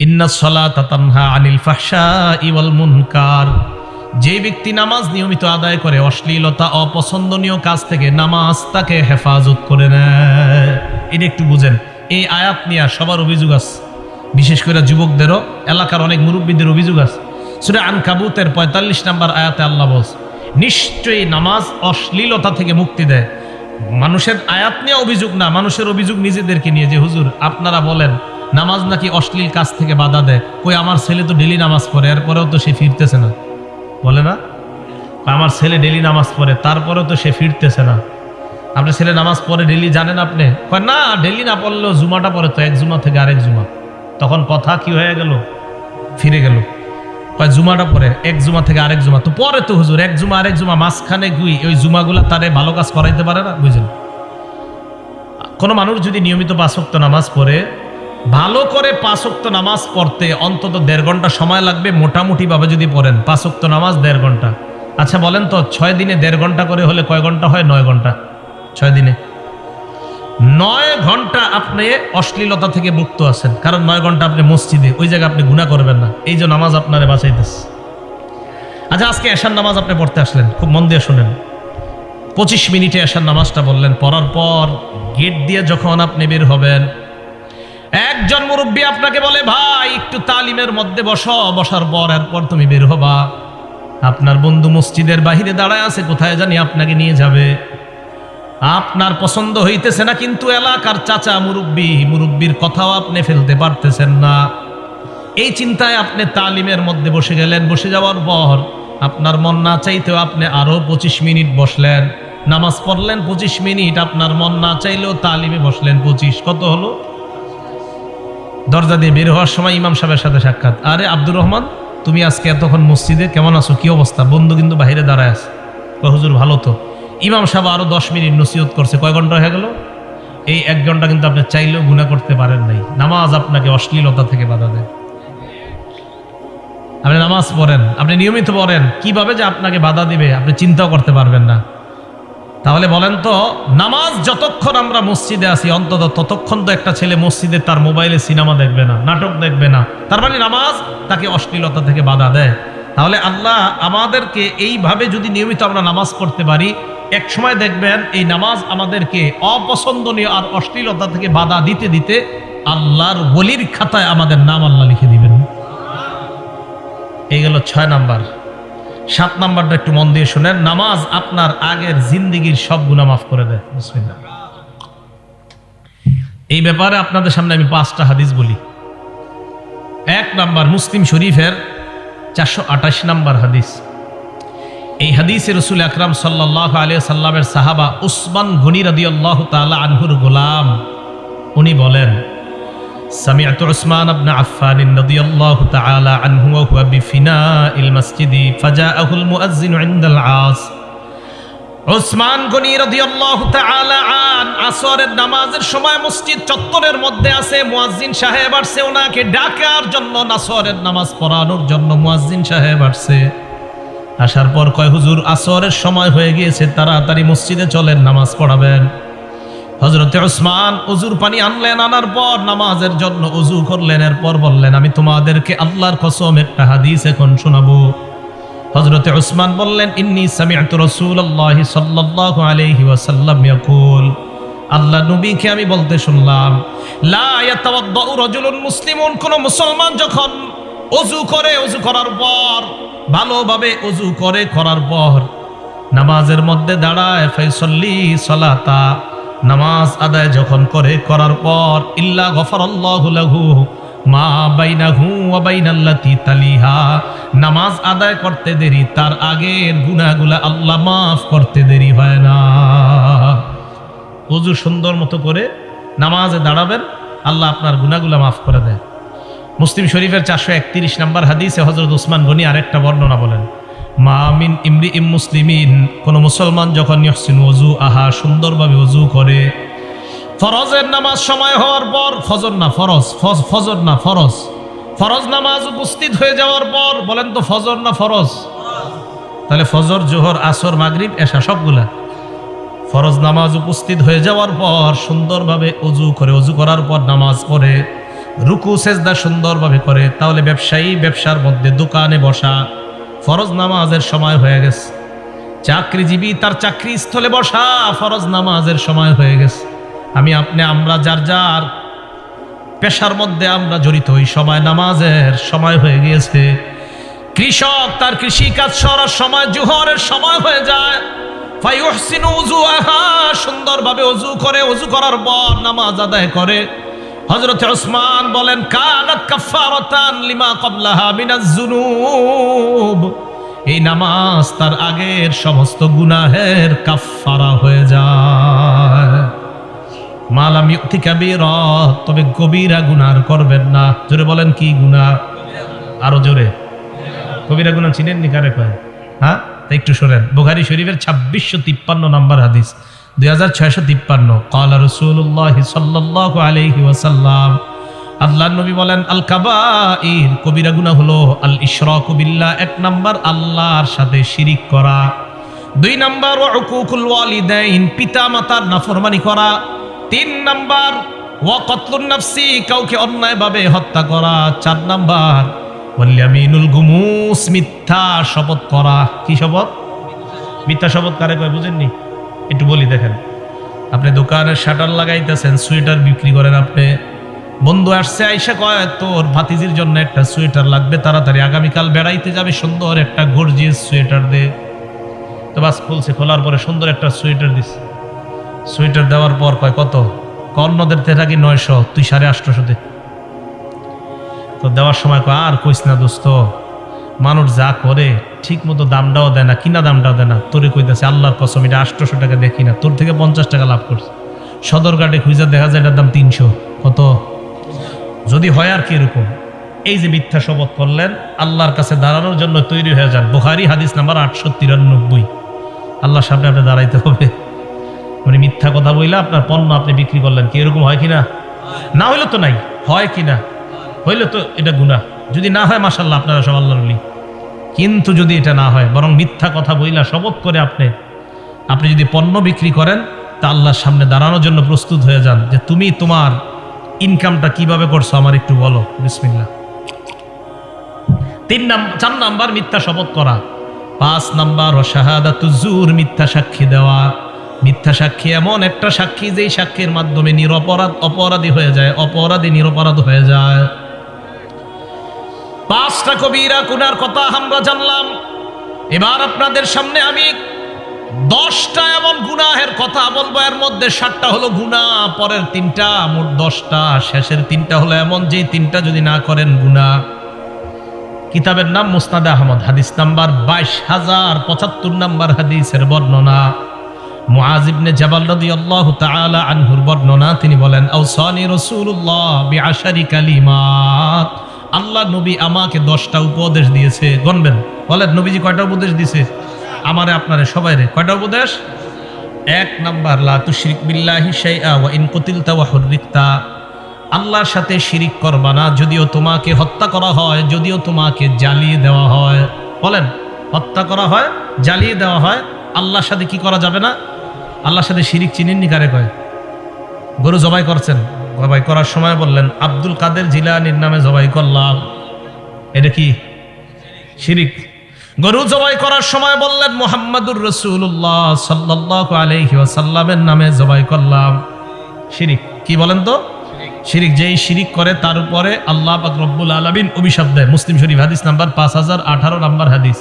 ইন্নাস সালাতা তানহা আনিল ফাহশাই ওয়াল মুনকার। যে ব্যক্তি নামাজ নিয়মিত আদায় করে অশ্লীলতা অপছন্দনীয় কাজ থেকে নামাজ তাকে হেফাজত করে নেয়। এটা একটু বুঝেন। এই আয়াত নিয়ে সবার অভিযোগ আছে, বিশেষ করে যুবকদেরও, এলাকার অনেক মুরব্বীদের অভিযোগ আছে। সূরা আনকাবুতের ৪৫ নম্বর আয়াতে আল্লাহ বলছে, নিশ্চয়ই নামাজ অশ্লীলতা থেকে মুক্তি দেয়। মানুষের আয়াত নিয়ে অভিযোগ না, মানুষের অভিযোগ নিজেদেরকে নিয়ে, যে হুজুর আপনারা বলেন নামাজ নাকি অশ্লীল কাজ থেকে বাধা দেয়। কই আমার ছেলে তো ডেলি নামাজ পড়ে, এরপরেও তো সে ফিরতেছে না। বলে না, আমার ছেলে ডেলি নামাজ পড়ে তারপরেও তো সে ফিরতেছে না। আপনার ছেলে নামাজ পড়ে ডেলি, জানেন আপনি? না, ডেলি না পড়লেও জুমাটা পড়ে তো, এক জুমা থেকে আরেক জুমা। তখন কথা কি হয়ে গেল? ফিরে গেল। জুমাটা পরে এক জুমা থেকে আরেক জুমা তো পরে তো হুজুর, এক জুমা আরেক জুমা মাঝখানে গুই ওই জুমাগুলা তারে ভালো কাজ করাইতে পারে না। বুঝলেন? কোন মানুষ যদি নিয়মিত ৫ ওয়াক্ত নামাজ পড়ে, ভালো করে ৫ ওয়াক্ত নামাজ পড়তে অন্তত ১.৫ ঘন্টা সময় লাগবে মোটামুটি ভাবে যদি পড়েন। ৫ ওয়াক্ত নামাজ ১.৫ ঘন্টা। আচ্ছা বলেন তো ৬ দিনে ১.৫ ঘন্টা করে হলে কয় ঘন্টা হয়? ৯ ঘন্টা। ৬ দিনে ৯ ঘন্টা আপনি অশ্লীলতা থেকে মুক্ত আছেন, কারণ ৯ ঘন্টা আপনি মসজিদে, ওই জায়গায় আপনি গুনাহ করবেন না। এই যে নামাজ আপনারে বাঁচাইতেছে। আচ্ছা আজকে এশার নামাজ আপনি পড়তে আসলেন, খুব মন দিয়ে শুনেন। ২৫ মিনিটে এশার নামাজটা বললেন, পড়ার পর গেট দিয়ে যখন আপনি বের হবেন, একজন মুরব্বী আপনাকে বলে ভাই একটু তালিমের মধ্যে বসো, বসার পর এরপর তুমি বের হবা। আপনার বন্ধু মসজিদের বাহিরে দাঁড়ায় আছে, কোথায় জানি আপনাকে নিয়ে যাবে। আপনার পছন্দ হইতেছে না, কিন্তু এলাকার চাচা মুরব্বীর কথাও আপনি ফেলতে পারতেছেন না। এই চিন্তায় আপনি তালিমের মধ্যে বসে গেলেন। বসে যাওয়ার পর আপনার মন না চাইতেও আপনি আরো ২৫ মিনিট বসলেন, নামাজ পড়লেন ২৫ মিনিট। আপনার মন না চাইলেও তালিমে বসলেন ২৫। কত হলো? দরজা দিয়ে বের হওয়ার সময় ইমাম সাহেবের সাথে সাক্ষাৎ। আরে আব্দুর রহমান, তুমি আজকে এতক্ষণ মসজিদে, কেমন আছো, কি অবস্থা? বন্ধু কিন্তু বাইরে দাঁড়ায় আছে। হুজুর ভালো তো। ইমাম সাহেব আরো ১০ মিনিট নসিহত করছে। কয় ঘন্টা হয়ে গেল? এই ১ ঘন্টা কিন্তু আপনি চাইলেও গুনাহ করতে পারেন নাই। নামাজ আপনাকে অশ্লীলতা থেকে বাধা দেয়। আপনি নামাজ পড়েন, আপনি নিয়মিত পড়েন, কিভাবে যে আপনাকে বাধা দিবে আপনি চিন্তাও করতে পারবেন না। তাহলে বলেন তো, নামাজ যতক্ষণ আমরা মসজিদে আছি অন্তত ততক্ষণ তো একটা ছেলে মসজিদে তার মোবাইলে সিনেমা দেখবে না, নাটক দেখবে না। তার মানে নামাজ তাকে অশ্লীলতা থেকে বাধা দেয়। তাহলে আল্লাহ আমাদেরকে এইভাবে যদি নিয়মিত আমরা নামাজ পড়তে পারি, এক সময় দেখবেন এই নামাজ আমাদেরকে অপছন্দনীয় আর অশ্লীলতা থেকে বাধা দিতে দিতে আল্লাহর ওলির খাতায় আমাদের নাম আল্লাহ লিখে দিবেন। এই গেল ৬ নাম্বার। ৭ নাম্বারটা একটু মন দিয়ে শুনেন। নামাজ আপনার আগের জিন্দেগির সব গুনাহ মাফ করে দেয়। বিসমিল্লাহ। এই ব্যাপারে আপনাদের সামনে আমি ৫টা হাদিস বলি। ১ নাম্বার, মুসলিম শরীফের ৪২৮ নাম্বার হাদিস। এই হাদিসে রাসূল আকরাম সাল্লাল্লাহু আলাইহি সাল্লামের সাহাবা উসমান গনি রাদিয়াল্লাহু তাআলা আনহুর গোলাম, উনি বলেন, سمعت عثمان بن عفان رضي الله تعالى عنه وهو بفناء المسجد فجاءه المؤذن عند العصر। উসমান গনি রাদিয়াল্লাহু তাআলা আন আসরের নামাজের সময় মসজিদ চত্বরের মধ্যে আছে, মুয়াজ্জিন সাহেব আসছে ওনাকে ডাকার জন্য, আসরের নামাজ পড়ানোর জন্য মুয়াজ্জিন সাহেব আসছে। আসার পর কয়, হুজুর আসরের সময় হয়ে গিয়েছে, তাড়াতাড়ি মসজিদে চলেন, নামাজ পড়াবেন। হযরতে উসমান ওযুর পানি আনলেন, আনার পর নামাজের জন্য ওযু করলেন। এরপর বললেন, আমি তোমাদেরকে আল্লাহর কসম একটা হাদিস এখন শোনাবো। হযরতে উসমান বললেন, ইন্নী সামি'তু রাসূলুল্লাহি সাল্লাল্লাহু আলাইহি ওয়াসাল্লাম ইয়াকুল, আল্লাহ নবীকে আমি বলতে শুনলাম, লা ইয়াতাওয়াদ্দাউ রাজুলুন মুসলিমুন, কোন মুসলমান যখন ওযু করে, ওযু করার পর ভালোভাবে ওযু করে, করার পর নামাজের মধ্যে দাঁড়ায়, ফাইসাল্লি সালাতা, নামাজ আদায় যখন করে, করার পর ইল্লা গফারাল্লাহু লাহু মা বাইনাহু ওয়া বাইনাল্লাতি তালিহা, নামাজ আদায় করতে দেরি, তার আগের গুনাহগুলো আল্লাহ মাফ করতে দেরি হয় না। ওযু সুন্দর মতো করে নামাজে দাঁড়াবেন, আল্লাহ আপনার গুনাহগুলো মাফ করে দেয়। মুসলিম শরীফের ৪৩১ নম্বর হাদিসে হযরত উসমান গনি আরেকটা বর্ণনা বলেন, মা মিন ইমরিইম মুসলিমিন, কোন মুসলমান যখন ইহসিনু ওযু আহা, সুন্দরভাবে ওযু করে, ফরজের নামাজ সময় হওয়ার পর, ফরজ নামাজ উপস্থিত হয়ে যাওয়ার পর, বলেন তো ফজর না ফরজ? তাহলে ফজর, জোহর, আসর, মাগরিব, এশা সবগুলা ফরজ নামাজ উপস্থিত হয়ে যাওয়ার পর সুন্দরভাবে ওযু করে, ওযু করার পর নামাজ পড়ে, রুকু সেজদা সুন্দরভাবে করে, তাহলে ব্যবসায়ী ব্যবসার মধ্যে দোকানে বসা, ফরজ নামাজের সময় হয়ে গেছে। চাকরিজীবী তার চাকরি স্থলে বসা, ফরজ নামাজের সময় হয়ে গেছে। আমি আপনি আমরা যার যার পেশার মধ্যে আমরা জড়িত হই, সময় নামাজের সময় হয়ে গিয়েছে। কৃষক তার কৃষি কাজ করার সময় জোহরের সময় হয়ে যায়, ফায়ুহসিনু উযুহা, সুন্দরভাবে ওযু করে, ওযু করার পর নামাজ আদায় করে। হযরত ওসমান বলেন, কানাত কাফফারাতান লিমা ক্বাবলাহা মিনাজ যুনুব, এই নামাজ তার আগের সমস্ত গুনাহের কাফফারা হয়ে যায়। মালাম ইউতি কাবীরা, তবে কবিরা গুনাহ করবেন না। জোরে বলেন, কি গুনাহ? আরো জোরে। কবিরা গুনাহ চিনেন নি কারে কয়? হ্যাঁ, তাই একটু শোনেন। বুখারী শরীফের 2653 নম্বর হাদিস, 2653। ক্বালা রাসূলুল্লাহ সাল্লাল্লাহু আলাইহি ওয়াসাল্লাম, আল্লাহর নবী বলেন, আল কাবাইর, কবিরা গুনাহ হলো আল ইশরাকু বিল্লাহ, এক নাম্বার আল্লাহর সাথে শিরিক করা। 2 নাম্বার ওয়া উকুকুল ওয়ালিদাইন, পিতা মাতার নাফরমানি করা। 3 নাম্বার ওয়া কতলুন নাফসি, কাউকে অন্যায়ভাবে হত্যা করা। 4 নাম্বার ওয়াল ইয়ামিনুল গুমুস, মিথ্যা শপথ করা। কি শপথ? মিথ্যা শপথ কারে কয় বুঝেননি? একটু বলি, দেখেন। আপনি দোকানের শাটার লাগাইতেছেন, সোয়েটার বিক্রি করেন। আপনি বন্ধু আসছে, আইসা কয় তোর ভাতিজির জন্য একটা সোয়েটার লাগবে, তাড়াতাড়ি আগামীকাল বেড়াইতে যাবে, সুন্দর একটা গর্জিয়াস সোয়েটার দে। তো বাস খুলছে, খোলার পরে সুন্দর একটা সোয়েটার দিছে। সোয়েটার দেওয়ার পর কয় কত? অন্যদের থেকে থাকি 900, তুই 850 দে। তো দেওয়ার সময় কয়, আর কইস না দোস্ত, মানুষ যা করে ঠিক মতো দামটাও দেয় না, কিনা দামটাও দেয় না। তোরে কইতেছে আল্লাহর কসম, এটা 800 টাকা দেখি না, তোর থেকে 50 টাকা লাভ করছে। সদরঘাটে খুঁজে দেখা যায় এটার দাম 300। কত? যদি হয় আর কি এরকম, এই যে মিথ্যা শপথ করলেন, আল্লাহর কাছে দাঁড়ানোর জন্য তৈরি হয়ে যান। বুখারী হাদিস নাম্বার 893। আল্লাহর সামনে আপনি দাঁড়াইতে হবে। মানে মিথ্যা কথা বইলা আপনার পণ্য আপনি বিক্রি করলেন, কি এরকম হয় কিনা? না হইলে তো নাই, হয় কিনা? হইলে তো এটা গুনাহ। যদি না হয় মাশাআল্লাহ, আপনারা সব আল্লাহর ওলি। কিন্তু যদি এটা না হয়, বরং মিথ্যা কথা বইলা শপথ করে আপনি যদি পণ্য বিক্রি করেন, তা আল্লাহর সামনে দাঁড়ানোর জন্য প্রস্তুত হয়ে যান, যে তুমি তোমার ইনকামটা কিভাবে করছো আমার একটু বলো। বিসমিল্লাহ। 4 নাম্বার মিথ্যা শপথ করা। 5 নাম্বার শাহাদাতুজ জুর, মিথ্যা সাক্ষী দেওয়া। মিথ্যা সাক্ষী এমন একটা সাক্ষী, যেই সাক্ষীর মাধ্যমে অপরাধী হয়ে যায়, অপরাধী নিরপরাধ হয়ে যায়। 5টা কবিরা গুনার কথা আমরা জানলাম। এবার আপনাদের সামনে আমি 10টা এমন গুনাহের কথা বলবো। এর মধ্যে 7টা হলো গুনাহ, পরের 3টা, মোট 10টা। শেষের 3টা হলো এমন, যে 3টা যদি না করেন গুনাহ। কিতাবের নাম মুসনাদে আহমদ, হাদিস নাম্বার 22075 নাম্বার হাদিসের বর্ণনা। মুআজ ইবনে জাবাল রাদিয়াল্লাহু তাআলা আনহুর বর্ণনা, তিনি বলেন, আওসানি রাসূলুল্লাহ বিআশারি কালিমাত, আল্লাহ নবী আমাকে 10টা উপদেশ দিয়েছে। গণবেন, বলেন নবীজি কয়টা উপদেশ দিয়েছে? আমারে আপনারে সবাইরে কয়টা উপদেশ? 1 নাম্বার, লা তুশরিক বিল্লাহি শাইআ ওয়া ইন কুতিলতা ওয়া হুররিকতা, আল্লাহর সাথে শিরিক করবা না, যদিও তোমাকে হত্যা করা হয়, যদিও তোমাকে জ্বালিয়ে দেওয়া হয়। বলেন, হত্যা করা হয়, জ্বালিয়ে দেওয়া হয়, আল্লাহর সাথে কি করা যাবে না? আল্লাহর সাথে শিরিক চিনেননি কারে কয়? গরু জবাই করছেন, জবাই করার সময় বললেন আব্দুল কাদের জিলানীর নামে জবাই করলাম, এটা কি শিরিক? গরু জবাই করার সময় বললেন মুহাম্মাদুর রাসূলুল্লাহ সাল্লাল্লাহু আলাইহি ওয়াসাল্লামের নামে জবাই করলাম, শিরিক। কি বলেন তো? শিরিক। যেই শিরিক করে তার উপরে আল্লাহ পাক রব্বুল আলামিন অভিশাপ দেয়। মুসলিম শরীফ হাদিস নাম্বার 5018 নাম্বার হাদিস।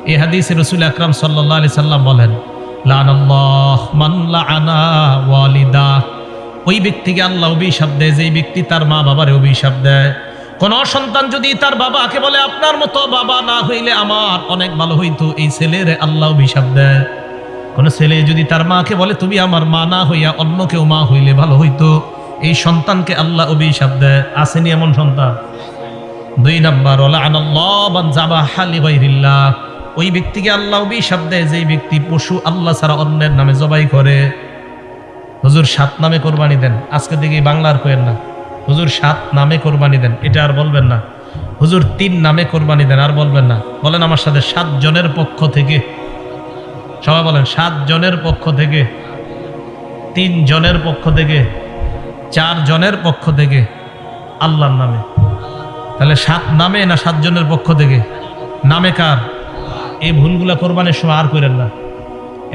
এই হাদিসে রাসূল আকরাম সাল্লাল্লাহু আলাইহি সাল্লাম বলেন, লানাল্লাহ মান লাআনা ওয়ালিদা, ওই ব্যক্তিকে আল্লাহ অভিশাপ দেয় যেই ব্যক্তি তার মা বাবারে অভিশাপ দেয়। কোন সন্তান যদি তার বাবাকে বলে, আপনার মতো বাবা না হইলে আমার অনেক ভালো হইতো, এই ছেলের আল্লাহ অভিশাপ দেয়। কোন ছেলে যদি তার মাকে বলে, তুমি আমার মা না হইয়া অন্য কেউ মা হইলে ভালো হইতো, এই সন্তানকে আল্লাহ অভিশাপ দেয়। আসেনি এমন সন্তান? 2 নাম্বার, লাআনাল্লাহ মান যাবাহা লিগাইরিল্লাহ, ওই ব্যক্তিকে আল্লাহ অভিশাপ দেয় যেই ব্যক্তি পশু আল্লাহ ছাড়া অন্যের নামে জবাই করে। হুজুর 7 নামে কোরবানি দেন, আজকে দেখি বাংলার কইেন না। হুজুর 7 নামে কোরবানি দেন, এটা আর বলবেন না। হুজুর 3 নামে কোরবানি দেন, আর বলবেন না। বলেন আমার সাথে, 7 জনের পক্ষ থেকে। সবাই বলেন, 7 জনের পক্ষ থেকে, 3 জনের পক্ষ থেকে, 4 জনের পক্ষ থেকে, আল্লাহর নামে। তাহলে 7 নামে না 7 জনের পক্ষ থেকে? নামে কার? এই ভুলগুলা কোরবানির সময় আর করেন না।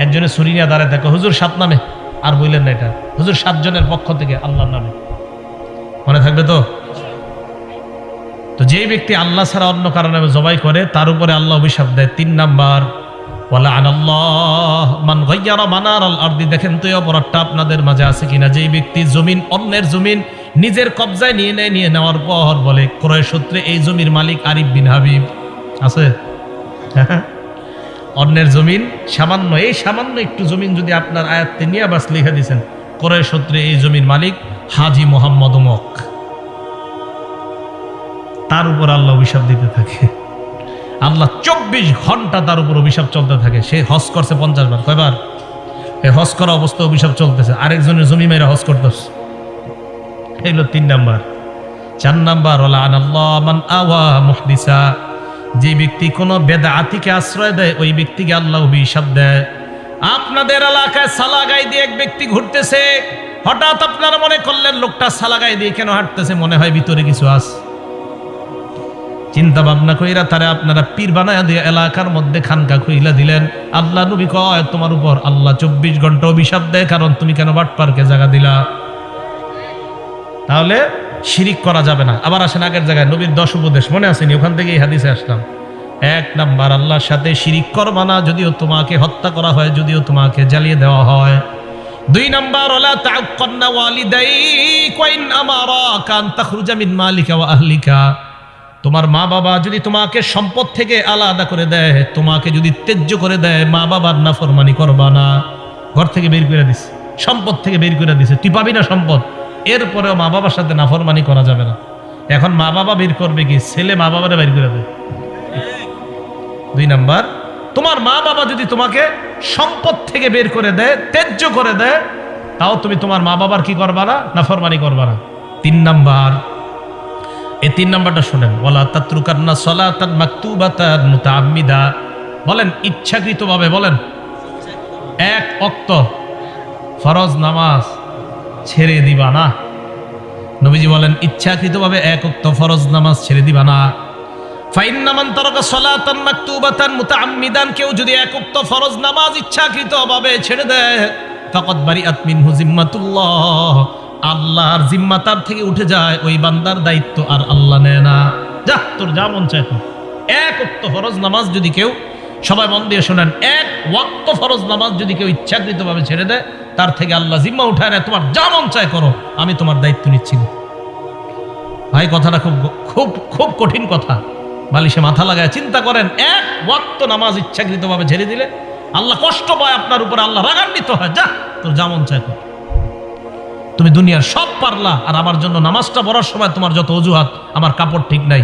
একজনে ছুরি নিয়ে দাঁড়ায় থাকে, হুজুর 7 নামে, আর বললেন না এটা, হুজুর 7 জনের পক্ষ থেকে আল্লাহর নামে। মনে থাকবে তো? তো যেই ব্যক্তি আল্লাহ ছাড়া অন্য কারণে জবাই করে তার উপরে আল্লাহ অভিশাপ দেয়। 3 নাম্বার, ওয়ালাআনাল্লাহ মান গায়্যারা মানারাল আরদি। দেখেন তো এই অপরাধটা আপনাদের মাঝে আছে কিনা? যেই ব্যক্তি জমিন, অন্যের জমিন নিজের কবজায় নিয়ে নেওয়ার পর বলে ক্রয় সূত্রে এই জমির মালিক আরিফ বিন হাবিব। আছে? অন্যের জমিন সামান্য, এই সামান্য একটু জমিন যদি আপনার আয়াত্তে নিয়ে বাস লিখে দিয়েছেন, ক্রয় সূত্রে এই জমির মালিক হাজী মোহাম্মদ অমুক, তার উপর আল্লাহ অভিশাপ দিতে থাকে। আল্লাহ 24 ঘন্টা তার উপর অভিশাপ চলতে থাকে। সে হজ করছে 50 বার। কয়বার? এই হজ করা অবস্থা অভিশাপ চলতেছে, আরেকজনের জমি মেয়েরা হজ করতেছে। এগুলো 3 নাম্বার। 4 নাম্বার, ওয়ালাআনাল্লাহ মান আওয়া মুহদিসা। যে ব্যক্তি কোনো বেদাতিকে আশ্রয় দেয় ওই ব্যক্তিকে আল্লাহ অভিশাপ দেয়। আপনাদের এলাকায় সালাগাই দিয়ে এক ব্যক্তি ঘুরতেছে, হঠাৎ আপনারা মনে করলেন লোকটা সালাগাই দিয়ে কেন হাঁটতেছে, মনে হয় ভিতরে কিছু আছে। চিন্তা ভাবনা কইরা তারে আপনারা পীর বানায়া দিয়ে এলাকার মধ্যে খানকা খুইলা দিলেন। আল্লাহ নবী কয় তোমার উপর আল্লাহ 24 ঘন্টা অভিশাপ দেয়, কারণ তুমি কেন বাটপারকে জায়গা দিলা। তাহলে শিরিক করা যাবে না। আবার আসেন আগের জায়গায় নবীর 10 উপদেশ, মনে আসেনি? ওখান থেকে এই হাদিসে আসলাম। 1 নাম্বার, আল্লাহর সাথে শিরিক করবা না, যদিও তোমাকে হত্যা করা হয়, যদিও তোমাকে জ্বালিয়ে দেওয়া হয়। 2 নাম্বার, ওয়ালা তাআক্কান্না ওয়ালিদাইক ওয়া ইন আমারাকা আন তাখরুজা মিন মালিকা ওয়া আহলিকা। তোমার মা বাবা যদি তোমাকে সম্পদ থেকে আলাদা করে দেয়, তোমাকে যদি ত্যায্য করে দেয়, মা বাবার নাফরমানি করবা না। ঘর থেকে বের করে দিছে, সম্পদ থেকে বের করে দিছে, তুই পাবি না সম্পদ, এরপরেও মা বাবার সাথে নাফরমানি করা যাবে না। এখন মা বাবা বের করবে কি? ছেলে মা বাবারে বের করে দেয়। 2 নাম্বার, তোমার মা বাবা যদি তোমাকে সম্পদ থেকে বের করে দেয়, ত্যায্য করে দেয়, তাও তুমি তোমার মা বাবার কি করবা না? নাফরমানি করবা না। 3 নাম্বার, এই 3 নাম্বারটা শুনেন, ওয়ালা তাতরুকান্না সালাতান মাকতুবাতান মুতাআম্মিদা। বলেন ইচ্ছাকৃতভাবে, বলেন 1 ওয়াক্ত ফরজ নামাজ ছেড়ে দিবা না। নবীজি বলেন ইচ্ছাকৃতভাবে 1 ওয়াক্ত ফরজ নামাজ ছেড়ে দিবা না। ফাইন্না মান তারাকা সালাতান মাকতুবাতান মুতাআম্মিদান, কেউ যদি 1 ওয়াক্ত ফরজ নামাজ ইচ্ছাকৃতভাবে ছেড়ে দেয়, ফাকাদ বারিআত মিনহু জিম্মাতুল্লাহ, আল্লাহর জিম্মা তার থেকে উঠে যায়, ওই বান্দার দায়িত্ব আর আল্লাহ নেয় না। যা তোর যা মন চায়। 1 ওয়াক্ত ফরজ নামাজ যদি কেউ, সবাই মন দিয়ে শোনেন, 1 ওয়াক্ত ফরজ নামাজ যদি কেউ ইচ্ছাকৃতভাবে ছেড়ে দেয়, তার থেকে আল্লাহ জিম্মা উঠায় নেয়, তোমার যা মন চায় করো, আমি তোমার দায়িত্ব নিচ্ছি না। ভাই কথাটা খুব খুব খুব কঠিন কথা। বালিশে মাথা লাগায় চিন্তা করেন, 1 ওয়াক্ত নামাজ ইচ্ছাকৃতভাবে ছেড়ে দিলে আল্লাহ কষ্ট পায় আপনার উপর, আল্লাহ রাগান্বিত হয়। যা তোর যা মন চায় কর। তুমি দুনিয়ার সব পারলা, আর আমার জন্য নামাজটা পড়ার সময় তোমার যত অজুহাত, আমার কাপড় ঠিক নাই,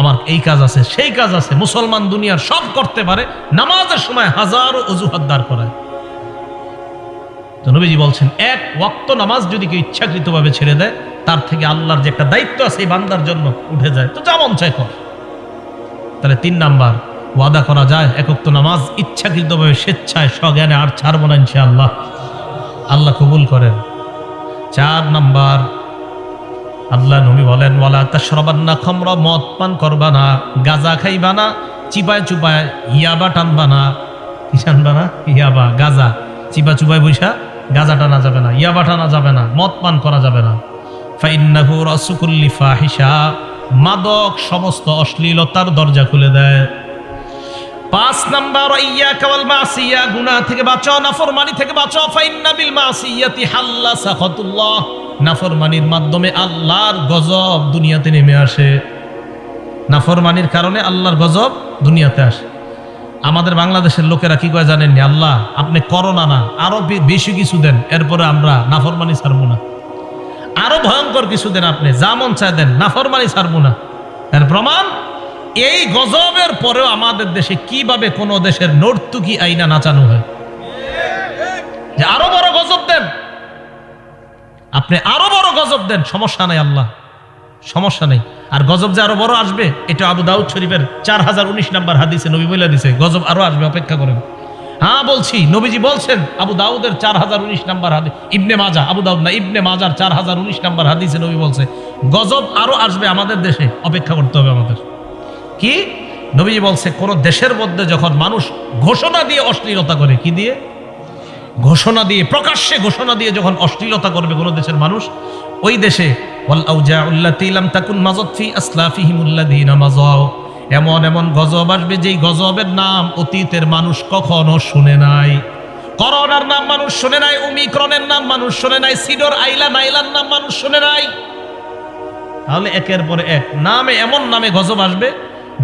আমার এই কাজ আছে, সেই কাজ আছে। মুসলমান দুনিয়ার সব করতে পারে, নামাজের সময় হাজারো অজুহাত দাঁড় করায়। তো নবীজি বলছেন 1 ওয়াক্ত নামাজ যদি কেউ ইচ্ছাকৃতভাবে ছেড়ে দেয়, তার থেকে আল্লাহর যে একটা দায়িত্ব আছে এই বান্দার জন্য উঠে যায়। তো যা মন চায় কর। তাহলে 3 নাম্বার, ওয়াদা করা যায় 1 ওয়াক্ত নামাজ ইচ্ছাকৃতভাবে স্বেচ্ছায় সজ্ঞানে আর ছাড়বো না ইনশাআল্লাহ। আল্লাহ কবুল করেন। 4 নাম্বার, আল্লাহ নবী বলেন ওয়ালা তাশরাবান্না খামরা, মদ পান করবা না, গাঁজা খাইবা না, চিপায় চুপায় ইয়াবা টানবা না। কি টানবা না? ইয়াবা, গাঁজা চিপা চুপায় বৈশা গাঁজা টানা যাবে না, ইয়াবা টানা যাবে না, মদ পান করা যাবে না। ফাইন্নাহু রাসু কুল্লি ফাহিশা, মাদক সমস্ত অশ্লীলতার দরজা খুলে দেয়। 5 নাম্বার, ইয়াকা ওয়াল মাসিয়া, গুনাহ থেকে বাঁচো, নাফরমানি থেকে বাঁচো। ফাইন্না বিল মাসিয়াতি হাল্লা সাখাতুল্লাহ, নাফরমানির মাধ্যমে আল্লাহর গজব দুনিয়াতে নেমে আসে। নাফরমানির কারণে আল্লাহর গজব দুনিয়াতে আসে। আমাদের বাংলাদেশের লোকেরা কি কয় জানেননি? আল্লাহ আপনি করোনা না, আরো বেশি কিছু দেন, এরপরে আমরা নাফরমানি ছাড়বো না। আরো ভয়ঙ্কর কিছু দেন, আপনি যা মন চায় দেন, নাফরমানি ছাড়বো না। এর প্রমাণ, এই গজবের পরেও আমাদের দেশে কিভাবে কোন দেশের নর্তুকি আইনা নাচানো হয়, যে আরো বড় গজব দেন, আপনি আরো বড় গজব দেন, সমস্যা নাই, আল্লাহ সমস্যা নেই। আর গজব যে আরো বড় আসবে, এটা আবু দাউদ শরীফের 4019 নাম্বার হাদিসে নবী বলে দিছে, গজব আরো আসবে, অপেক্ষা করেন। হ্যাঁ বলছি, নবীজি বলছেন, আবু দাউদের 4019 নম্বর হাদিস, ইবনে মাজা, আবু দাউদ না, ইবনে মাজার 4019 নম্বর হাদিসে নবী বলছে গজব আরো আসবে আমাদের দেশে, অপেক্ষা করতে হবে আমাদের। কি নবীজি বলছে, কোন দেশের মধ্যে যখন মানুষ ঘোষণা দিয়ে অশ্লীলতা করে, কি দিয়ে? ঘোষণা দিয়ে, প্রকাশ্যে ঘোষণা দিয়ে যখন অশ্লীলতা করবে কোন দেশের মানুষ, ওই দেশে ওয়াল আউজাউল্লাতী লাম তাকুন মাযাত ফি আসলাফিহিমুল্লাযীনা মাযাও, এমন এমন গজব আসবে যেই গজবের নাম অতীতের মানুষ কখনো শুনে নাই। করোনার নাম মানুষ শুনে নাই, ওমিক্রনের নাম মানুষ শুনে নাই, সিডর আইলা নাইলার নাম মানুষ শুনে নাই। তাহলে একের পরে এক নামে, এমন নামে গজব আসবে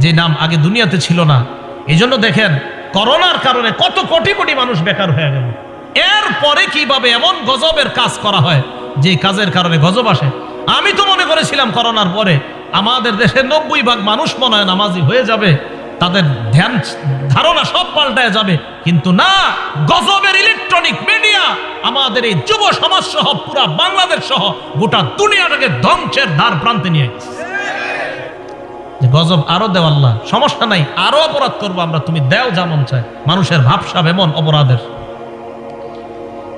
যে নাম আগে দুনিয়াতে ছিল না। এই জন্য দেখেন করোনার কারণে কত কোটি কোটি মানুষ বেকার হয়ে গেল। এরপরে কিভাবে এমন গজবের কাজ করা হয় যে কাজের কারণে গজব আসে। আমি তো মনে করেছিলাম করোনার পরে আমাদের দেশের 90% মানুষ মনে হয় নামাজি হয়ে যাবে, তাদের ধ্যান ধারণা সব পাল্টায় যাবে, কিন্তু না, গজবের ইলেকট্রনিক মিডিয়া আমাদের এই যুব সমাজ সহ পুরা বাংলাদেশ সহ গোটা দুনিয়াটাকে ধ্বংসের দ্বার প্রান্তে নিয়ে গেছে। যে গজব আরো দেও আল্লাহ, সমস্যা নাই, আরো অপরাধ করবো আমরা, তুমি দেও যেমন চায়। মানুষের ভাবসাব এমন অপরাধের।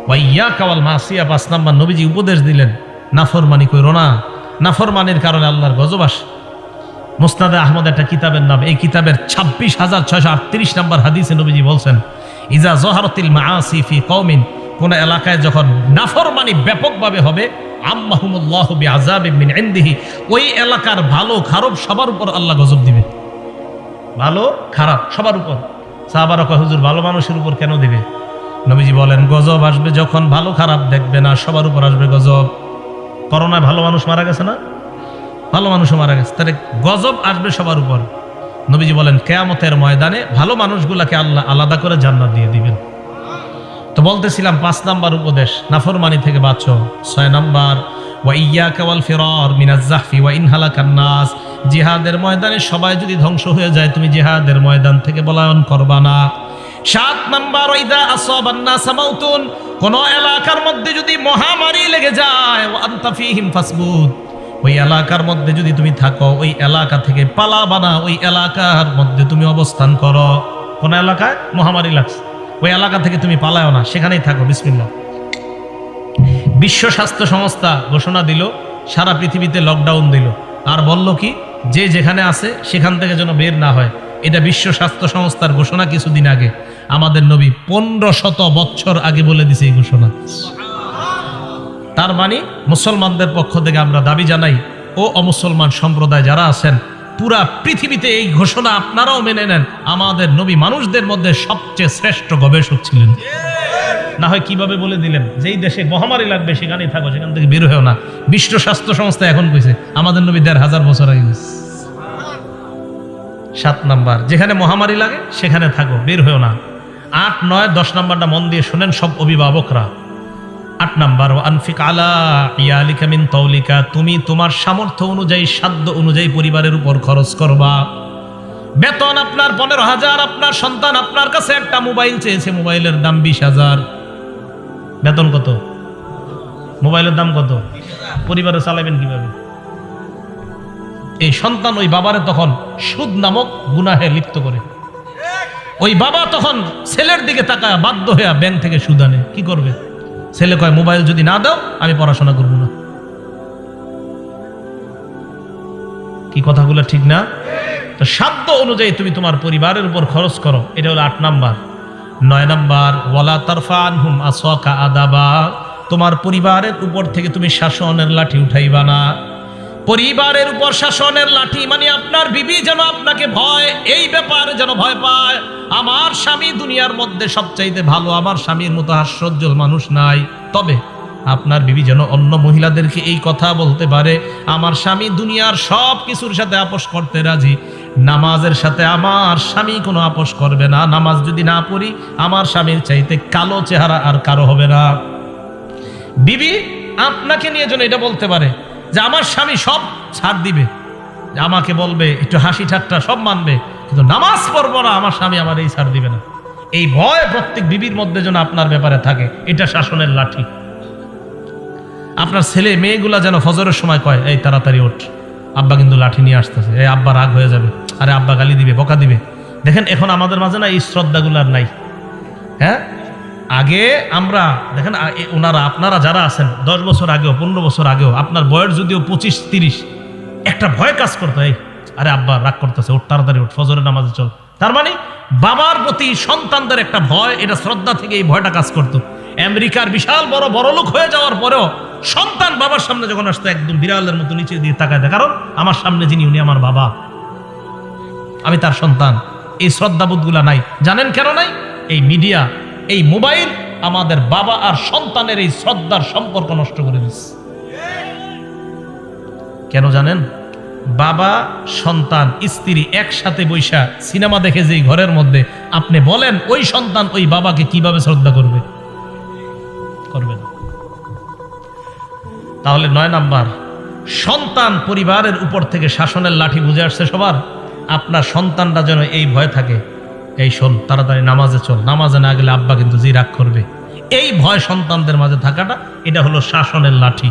ওয়াইয়াকা ওয়াল মাসিয়া, 5 নাম্বার নবীজি উপদেশ দিলেন, নাফরমানি কইরো না, নাফরমানির কারণে আল্লাহর গজব আসে। মুসনাদে আহমদ একটা কিতাবের নাম, এই কিতাবের 26,638 নম্বর হাদিসে নবীজি বলছেন, ইজা জহারাতিল মাআসি ফি কওমিন, কোন এলাকায় যখন নাফরমানি ব্যাপকভাবে হবে, আম্মাহুমুল্লাহু বিআযাবিন মিন ইনদিহি, ওই এলাকার ভালো খারাপ সবার উপর আল্লাহ গজব দিবে। ভালো খারাপ সবার উপর। সাহাবারা কয়, হুজুর ভালো মানুষের উপর কেন দিবে? নবীজি বলেন, গজব আসবে যখন ভালো খারাপ দেখবে না, সবার উপর আসবে গজব। করোনায় ভালো মানুষ মারা গেছে না? ভালো মানুষও মারা গেছে, তাহলে গজব আসবে সবার উপর। নবীজি বলেন, কিয়ামতের ময়দানে ভালো মানুষগুলাকে আল্লাহ আলাদা করে জান্নাত দিয়ে দিবেন। তো বলতেছিলাম 5 নাম্বার উপদেশ, নাফরমানি থেকে বাঁচো। 6 নাম্বার, ওয়া ইয়্যাকা ওয়াল ফিরার মিনাজ যাহফি ওয়া ইন হালাকান নাস, জিহাদের ময়দানে সবাই যদি ধ্বংস হয়ে যায়, তুমি জিহাদের ময়দান থেকে পলায়ন করবা না। 7 নাম্বার, ইদা আসাবান নাস মাউতুন, কোন এলাকার মধ্যে যদি মহামারী লেগে যায়, ওয়া আনতা ফীহিম ফাসবুত, ওই এলাকার মধ্যে যদি তুমি থাকো, ওই এলাকা থেকে পালাবা না, ওই এলাকার মধ্যে তুমি অবস্থান করো। কোন এলাকায় মহামারী লাগছে, ওই এলাকা থেকে তুমি পালাও না, সেখানেই থাকো। বিসমিল্লাহ। বিশ্ব স্বাস্থ্য সংস্থা ঘোষণা দিল, সারা পৃথিবীতে লকডাউন দিল, আর বলল কি, যে যেখানে আছে সেখান থেকে যেন বের না হয়। এটা বিশ্ব স্বাস্থ্য সংস্থার ঘোষণা কিছুদিন আগে। আমাদের নবী 1500 বছর আগে বলে দিছে এই ঘোষণা। তার মানে মুসলমানদের পক্ষ থেকে আমরা দাবি জানাই, ও অমুসলমান সম্প্রদায় যারা আছেন, পুরা পৃথিবীতে এই ঘোষণা আপনারাও মেনে নেন। আমাদের নবী মানুষদের মধ্যে সবচেয়ে শ্রেষ্ঠ গবেষক ছিলেন। না হয় কিভাবে বলে দিলেন, যেই দেশে মহামারী লাগবে সেখানেই থাকো, সেখান থেকে বের হয়েও না। বিশ্ব স্বাস্থ্য সংস্থা এখন কইছে, আমাদের নবী 1500 বছর আগে কইছে। 7 নাম্বার, যেখানে মহামারী লাগে সেখানে থাকো, বের হয়েও না। 8, 9, 10 নাম্বারটা মন দিয়ে শুনেন সব অভিভাবকরা। 8 নাম্বার, আনফিক আলা ইয়ালিকা মিন তাওলিকা, তুমি তোমার সামর্থ্য অনুযায়ী, সাধ্য অনুযায়ী পরিবারের উপর খরচ করবা। বেতন আপনার 15,000, আপনার সন্তান আপনার কাছে একটা মোবাইল চেয়েছে, মোবাইলের দাম 20,000। বেতন কত? মোবাইলের দাম কত? পরিবারে চালাবেন কিভাবে? এই সন্তান ওই বাবারে তখন সুদ নামক গুনাহে লিপ্ত করে। ওই বাবা তখন ছেলের দিকে তাকায় বাধ্য হয়ে ব্যাংক থেকে সুদ আনে। কি করবে? ছেলে কয়, মোবাইল যদি না দাও আমি পড়াশোনা করব না। কি কথাগুলো ঠিক না? তো সাধ্য অনুযায়ী তুমি তোমার পরিবারের উপর খরচ করো। এটা হলো 8 নাম্বার। 9 নাম্বার, ওয়ালা তারফা আনহুম আসওয়াকা আদাবা, তোমার পরিবারের উপর থেকে তুমি শাসনের লাঠি উঠাইবা না। পরিবারের উপর শাসনের লাঠি মানে আপনার বিবি যেন আপনাকে ভয়, এই ব্যাপারে যেন ভয় পায়, আমার স্বামী দুনিয়ার মধ্যে সবচাইতে ভালো, আমার স্বামীর মতো হাস্যোজ্জ্বল মানুষ নাই। তবে আপনার বিবি যেন অন্য মহিলাদেরকে এই কথা বলতে পারে, আমার স্বামী দুনিয়ার সব কিছুর সাথে আপোষ করতে রাজি, নামাজের সাথে আমার স্বামী কোনো আপোষ করবে না। নামাজ যদি না পড়ি, আমার স্বামীর চাইতে কালো চেহারা আর কারো হবে না। বিবি আপনাকে নিয়ে যেন এটা বলতে পারে যে আমার স্বামী সব ছাড় দিবে, আমাকে বলবে একটু হাসি ঠাট্টা সব মানবে, কিন্তু নামাজ পড়বো না, আমার স্বামী আমার এই ছাড় দিবে না। এই ভয় প্রত্যেক বিবির মধ্যে যেন আপনার ব্যাপারে থাকে, এটা শাসনের লাঠি। আপনার ছেলে মেয়েগুলা যেন ফজরের সময় কয়, এই তাড়াতাড়ি ওঠ, আব্বা কিন্তু লাঠি নিয়ে আসতেছে, এই আব্বা রাগ হয়ে যাবে, আরে আব্বা গালি দিবে, বকা দিবে। দেখেন এখন আমাদের মাঝে না এই শ্রদ্ধাগুলো আর নাই। হ্যাঁ, আগে আমরা দেখেন ওনারা আপনারা যারা আছেন 10 বছর আগেও 15 বছর আগেও আপনার বয়স যদিও 25-30, একটা ভয় কাজ করতো, এই আরে আব্বা রাগ করতেছে, ওঠ তাড়াতাড়ি ওঠ, ফজরের নামাজে চল। তার মানে বাবার প্রতি সন্তানদের একটা ভয়, এটা শ্রদ্ধা থেকে এই ভয়টা কাজ করতো। আমেরিকার বিশাল বড় বড়লোক হয়ে যাওয়ার পরেও সন্তান বাবার সামনে যখন আসতো একদম বিড়ালের মতো নিচে দিয়ে তাকায় দেয়, কারণ আমার সামনে যিনি উনি আমার বাবা, আমি তার সন্তান। এই শ্রদ্ধাবোধগুলা নাই। জানেন কেন নাই? এই মিডিয়া, এই মোবাইল আমাদের বাবা আর সন্তানের এই শ্রদ্ধার সম্পর্ক নষ্ট করে দিচ্ছে। কেন জানেন? বাবা, সন্তান, স্ত্রী একসাথে বৈশা সিনেমা দেখে যে ঘরের মধ্যে, আপনি বলেন ওই সন্তান ওই বাবাকে কিভাবে শ্রদ্ধা করবে? করবে না। তাহলে 9 নাম্বার, সন্তান পরিবারের উপর থেকে শাসনের লাঠি বুঝে আসছে সবার। আপনার সন্তানরা যেন এই ভয় থাকে, এই শোন তাড়াতাড়ি নামাজে চল, নামাজে না গেলে আব্বা কিন্তু জি রাগ করবে। এই ভয় সন্তানদের মাঝে থাকাটা, এটা হলো শাসনের লাঠি।